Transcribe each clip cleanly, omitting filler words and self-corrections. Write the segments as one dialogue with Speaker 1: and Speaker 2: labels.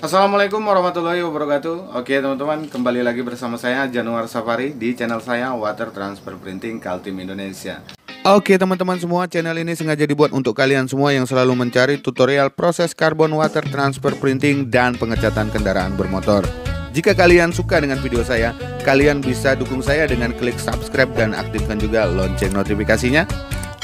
Speaker 1: Assalamualaikum warahmatullahi wabarakatuh. Oke teman-teman, kembali lagi bersama saya Januar Safari di channel saya Water Transfer Printing Kaltim Indonesia. Oke teman-teman semua, channel ini sengaja dibuat untuk kalian semua yang selalu mencari tutorial proses karbon water transfer printing dan pengecatan kendaraan bermotor. Jika kalian suka dengan video saya, kalian bisa dukung saya dengan klik subscribe dan aktifkan juga lonceng notifikasinya.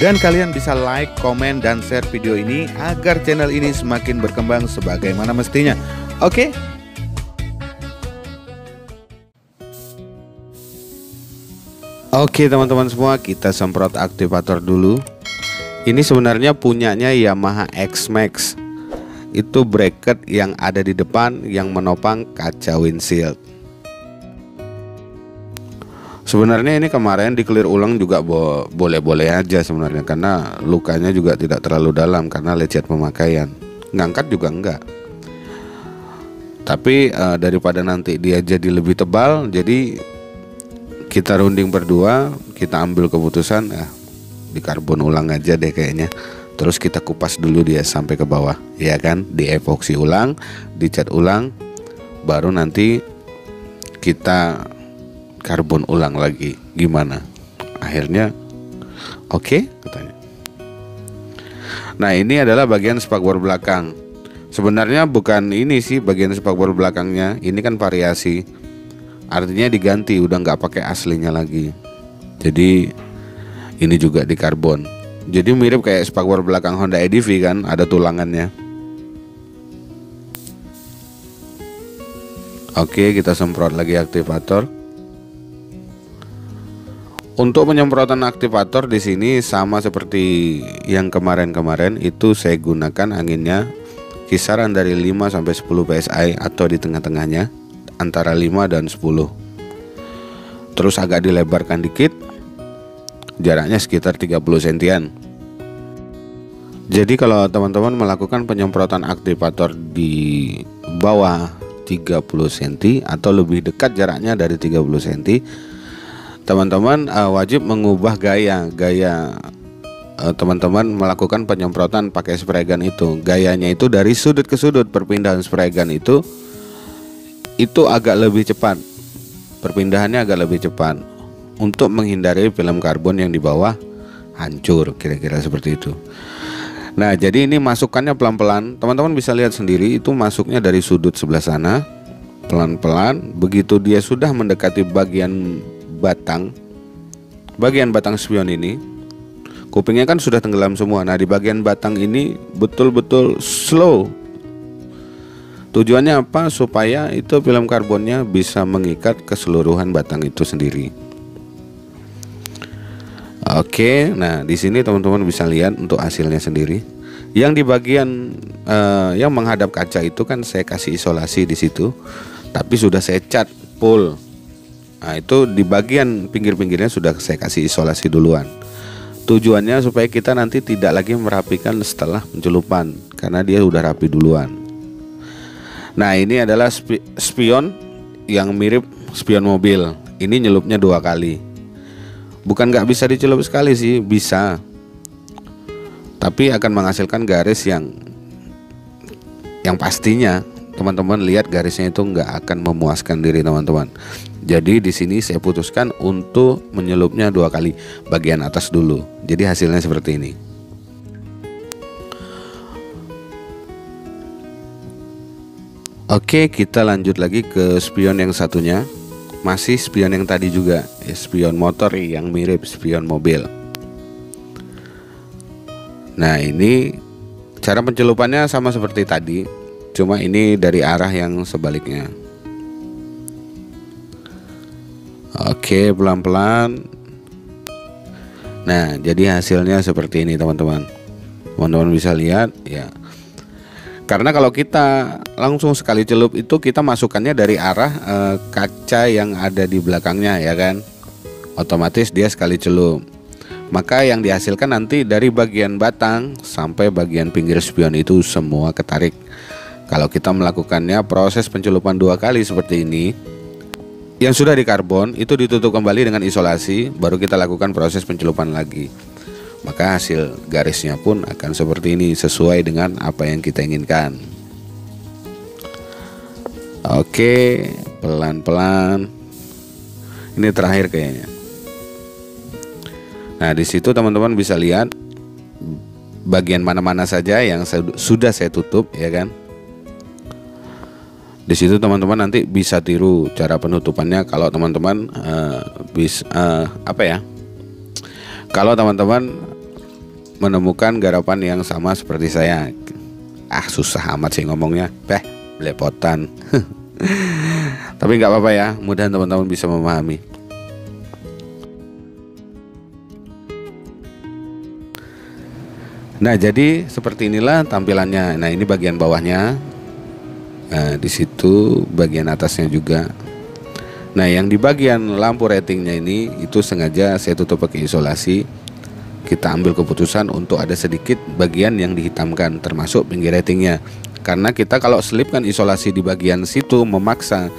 Speaker 1: Dan kalian bisa like, komen, dan share video ini agar channel ini semakin berkembang sebagaimana mestinya. Oke? Oke teman-teman semua, kita semprot aktivator dulu. Ini sebenarnya punyanya Yamaha X-Max. Itu bracket yang ada di depan yang menopang kaca windshield. Sebenarnya ini kemarin di clear ulang juga boleh-boleh aja sebenarnya, karena lukanya juga tidak terlalu dalam karena lecet pemakaian. Ngangkat juga enggak. Tapi daripada nanti dia jadi lebih tebal, jadi kita runding berdua, kita ambil keputusan di karbon ulang aja deh kayaknya. Terus kita kupas dulu dia sampai ke bawah, ya kan? Di epoksi ulang, dicat ulang, baru nanti kita karbon ulang lagi. Gimana? Akhirnya oke, katanya. Nah, ini adalah bagian spakbor belakang. Sebenarnya bukan ini sih bagian spakbor belakangnya, ini kan variasi. Artinya diganti, udah nggak pakai aslinya lagi. Jadi ini juga di karbon. Jadi mirip kayak spakbor belakang Honda EDV kan, ada tulangannya. Oke, kita semprot lagi aktivator. Untuk penyemprotan aktivator di sini sama seperti yang kemarin-kemarin, itu saya gunakan anginnya kisaran dari 5 sampai 10 PSI atau di tengah-tengahnya antara 5 dan 10. Terus agak dilebarkan dikit, jaraknya sekitar 30 sentian. Jadi kalau teman-teman melakukan penyemprotan aktivator di bawah 30 cm atau lebih dekat jaraknya dari 30 cm, teman-teman wajib mengubah gaya teman-teman melakukan penyemprotan pakai spray gun itu. Gayanya itu dari sudut ke sudut, perpindahan spray gun itu agak lebih cepat. Perpindahannya agak lebih cepat untuk menghindari film karbon yang di bawah hancur, kira-kira seperti itu. Nah, jadi ini masukannya pelan-pelan. Teman-teman bisa lihat sendiri, itu masuknya dari sudut sebelah sana, pelan-pelan. Begitu dia sudah mendekati bagian batang spion ini, kupingnya kan sudah tenggelam semua. Nah, di bagian batang ini betul-betul slow. Tujuannya apa? Supaya itu film karbonnya bisa mengikat keseluruhan batang itu sendiri. Oke, nah di sini teman-teman bisa lihat untuk hasilnya sendiri. Yang di bagian yang menghadap kaca itu kan saya kasih isolasi di situ, tapi sudah saya cat full. Nah, itu di bagian pinggir-pinggirnya sudah saya kasih isolasi duluan. Tujuannya supaya kita nanti tidak lagi merapikan setelah pencelupan, karena dia udah rapi duluan. Nah, ini adalah spion yang mirip spion mobil. Ini nyelupnya 2 kali. Bukan nggak bisa dicelup sekali sih, bisa. Tapi akan menghasilkan garis yang pastinya teman-teman lihat garisnya itu nggak akan memuaskan diri teman-teman. Jadi di sini saya putuskan untuk menyelupnya 2 kali, bagian atas dulu. Jadi hasilnya seperti ini. Oke, kita lanjut lagi ke spion yang satunya. Masih spion yang tadi juga, spion motor yang mirip spion mobil. Nah, ini cara pencelupannya sama seperti tadi, cuma ini dari arah yang sebaliknya. Oke, pelan-pelan. Nah, jadi hasilnya seperti ini teman-teman. Teman-teman bisa lihat ya. Karena kalau kita langsung sekali celup itu kita masukkannya dari arah kaca yang ada di belakangnya, ya kan. Otomatis dia sekali celup. Maka yang dihasilkan nanti dari bagian batang sampai bagian pinggir spion itu semua ketarik. Kalau kita melakukannya proses pencelupan 2 kali seperti ini, yang sudah di karbon itu ditutup kembali dengan isolasi, baru kita lakukan proses pencelupan lagi. maka hasil garisnya pun akan seperti ini, sesuai dengan apa yang kita inginkan. Oke, pelan-pelan. Ini terakhir kayaknya. Nah, di situ teman-teman bisa lihat bagian mana-mana saja yang sudah saya tutup, ya kan? Di situ teman-teman nanti bisa tiru cara penutupannya kalau teman-teman kalau teman-teman menemukan garapan yang sama seperti saya. Susah amat sih ngomongnya, belepotan. Tapi nggak apa-apa ya, mudah teman-teman bisa memahami. Nah, jadi seperti inilah tampilannya. Nah, ini bagian bawahnya. Nah, di situ bagian atasnya juga. Nah, yang di bagian lampu ratingnya ini itu sengaja saya tutup pakai isolasi. Kita ambil keputusan untuk ada sedikit bagian yang dihitamkan, termasuk pinggir ratingnya. Karena kita kalau selipkan isolasi di bagian situ memaksa,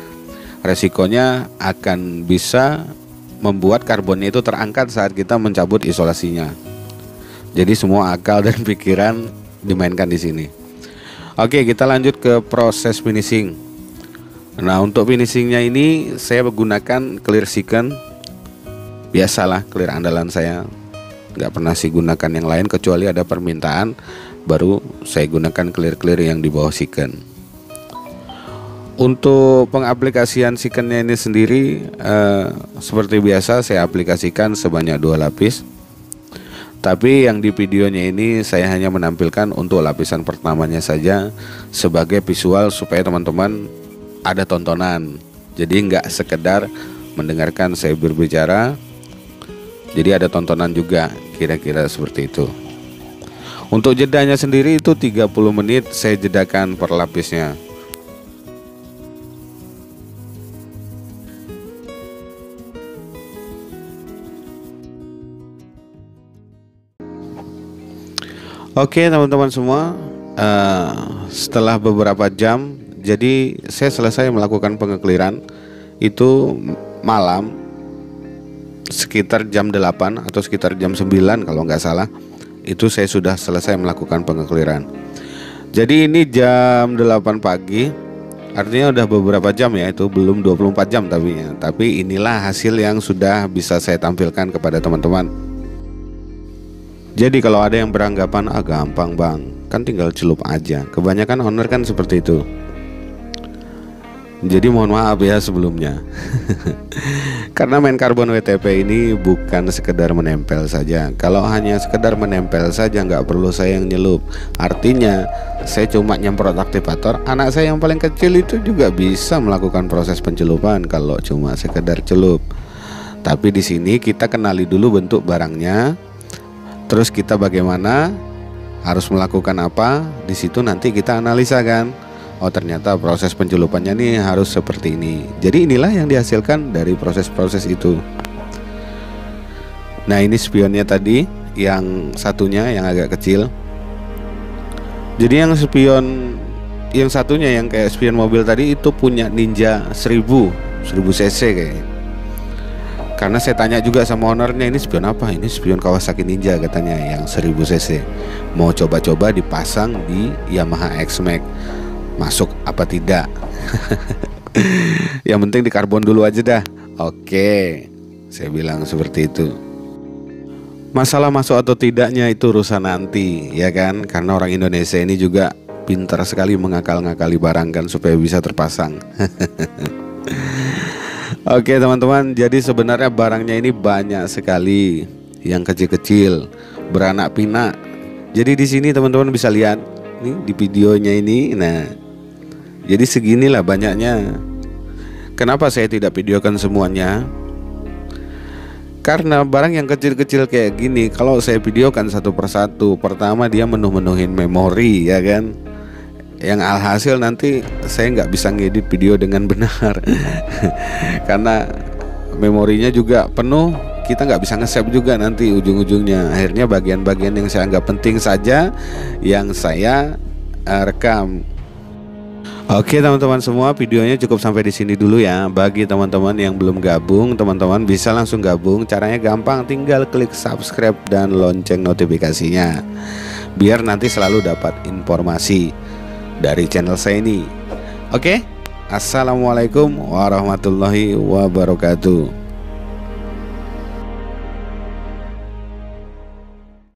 Speaker 1: resikonya akan bisa membuat karbonnya itu terangkat saat kita mencabut isolasinya. Jadi semua akal dan pikiran dimainkan di sini. Oke, kita lanjut ke proses finishing. Nah, untuk finishingnya ini saya menggunakan clear silicon. Biasalah, clear andalan saya. Nggak pernah sih gunakan yang lain kecuali ada permintaan, baru saya gunakan clear yang di bawah silicon. Untuk pengaplikasian silikonnya ini sendiri seperti biasa saya aplikasikan sebanyak 2 lapis. Tapi yang di videonya ini saya hanya menampilkan untuk lapisan pertamanya saja sebagai visual supaya teman-teman ada tontonan. Jadi nggak sekedar mendengarkan saya berbicara, jadi ada tontonan juga, kira-kira seperti itu. Untuk jedanya sendiri itu 30 menit saya jedakan per lapisnya. Oke teman-teman semua, setelah beberapa jam, jadi saya selesai melakukan pengekliran itu malam sekitar jam 8 atau sekitar jam 9 kalau nggak salah. Itu saya sudah selesai melakukan pengekliran. Jadi ini jam 8 pagi, artinya udah beberapa jam ya, itu belum 24 jam tapi inilah hasil yang sudah bisa saya tampilkan kepada teman-teman. Jadi kalau ada yang beranggapan gampang bang, kan tinggal celup aja. Kebanyakan owner kan seperti itu. Jadi mohon maaf ya sebelumnya. Karena main karbon WTP ini bukan sekedar menempel saja. Kalau hanya sekedar menempel saja nggak perlu saya yang nyelup. Artinya saya cuma nyemprot aktivator. Anak saya yang paling kecil itu juga bisa melakukan proses pencelupan kalau cuma sekedar celup. Tapi di sini kita kenali dulu bentuk barangnya. Terus kita bagaimana, harus melakukan apa, di situ nanti kita analisa kan. Oh ternyata proses pencelupannya nih harus seperti ini. Jadi inilah yang dihasilkan dari proses-proses itu. Nah ini spionnya tadi, yang satunya yang agak kecil. Jadi yang spion yang satunya yang kayak spion mobil tadi itu punya Ninja 1000 cc kayaknya. Karena saya tanya juga sama ownernya, ini spion apa? Ini spion Kawasaki Ninja katanya yang 1000 cc. Mau coba-coba dipasang di Yamaha X-Max. Masuk apa tidak? Yang penting di karbon dulu aja dah. Oke, saya bilang seperti itu. Masalah masuk atau tidaknya itu urusan nanti, ya kan? Karena orang Indonesia ini juga pintar sekali mengakal-ngakali barang kan supaya bisa terpasang. Oke teman-teman, jadi sebenarnya barangnya ini banyak sekali, yang kecil-kecil, beranak pinak. Jadi di sini teman-teman bisa lihat nih di videonya ini. Nah, jadi seginilah banyaknya. Kenapa saya tidak videokan semuanya? Karena barang yang kecil-kecil kayak gini, kalau saya videokan satu persatu, pertama dia menuhin memori, ya kan? Yang alhasil nanti saya nggak bisa ngedit video dengan benar. Karena memorinya juga penuh, kita nggak bisa nge-save juga nanti ujung-ujungnya. Akhirnya bagian-bagian yang saya anggap penting saja yang saya rekam. Oke teman-teman semua, videonya cukup sampai di sini dulu ya. Bagi teman-teman yang belum gabung, teman-teman bisa langsung gabung. Caranya gampang, tinggal klik subscribe dan lonceng notifikasinya, biar nanti selalu dapat informasi dari channel saya ini. Oke, Assalamualaikum warahmatullahi wabarakatuh.